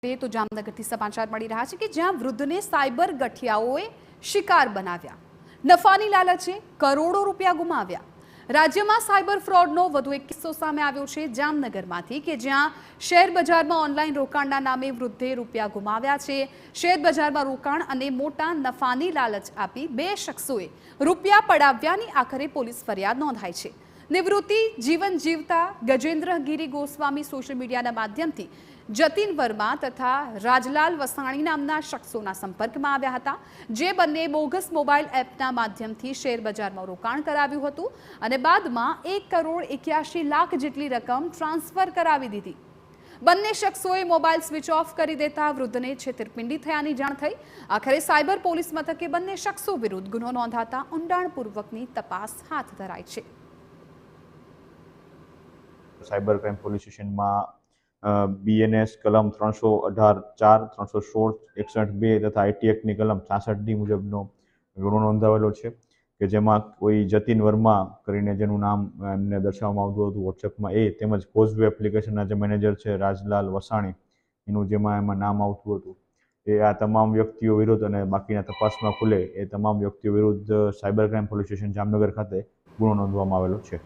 તો જામનગરથી સમાચાર મળી રહ્યા છે કે જ્યાં વૃદ્ધને સાયબર ગઠિયાઓએ શિકાર બનાવ્યા, નફાની લાલચે કરોડો રૂપિયા ગુમાવ્યા। રાજ્યમાં સાયબર ફ્રોડનો વધુ એક કિસ્સો સામે આવ્યો છે જામનગરમાંથી કે જ્યાં શેર બજારમાં ઓનલાઈન રોકાણના નામે વૃદ્ધે રૂપિયા ગુમાવ્યા છે। શેર બજારમાં રોકાણ અને મોટા નફાની લાલચ આપી બે શખ્સોએ રૂપિયા પડાવ્યાની આખરે પોલીસ ફરિયાદ નોંધાઈ છે। નિવૃત્તિ જીવન જીવતા ગજેન્દ્ર ગિરી ગોસ્વામી સોશિયલ મીડિયાના માધ્યમથી જતીન વર્મા તથા રાજલાલ વસાણી નામના શખ્સોના સંપર્કમાં આવ્યા હતા, જે બંને બોગસ મોબાઈલ એપના માધ્યમથી શેર બજારમાં રોકાણ કરાવ્યું હતું અને બાદમાં 1,81,00,000 જેટલી રકમ ટ્રાન્સફર કરાવી દીધી। બંને શખ્સોએ મોબાઈલ સ્વિચ ઓફ કરી દેતા વૃદ્ધને છેતરપિંડી થયાની જાણ થઈ। આખરે સાયબર પોલીસ મથકે બંને શખ્સો વિરુદ્ધ ગુનો નોંધાતા ઊંડાણપૂર્વકની તપાસ હાથ ધરાઈ છે। સાયબર ક્રાઇમ પોલીસ સ્ટેશનમાં BNS કલમ 318(4), 316(61)(2) તથા IT એક્ટની કલમ 66D મુજબનો ગુનો નોંધાવેલો છે કે જેમાં કોઈ જતીન વર્મા કરીને જેનું નામ એમને દર્શાવવામાં આવતું હતું વોટ્સએપમાં તેમજ કોઝવે એપ્લિકેશનના જે મેનેજર છે રાજલાલ વસાણી એનું એમાં નામ આવતું હતું આ તમામ વ્યક્તિઓ વિરુદ્ધ અને બાકીના તપાસમાં ખુલે એ તમામ વ્યક્તિઓ વિરુદ્ધ cyber crime police station Jamnagar ખાતે ગુનો નોંધવામાં આવેલો છે।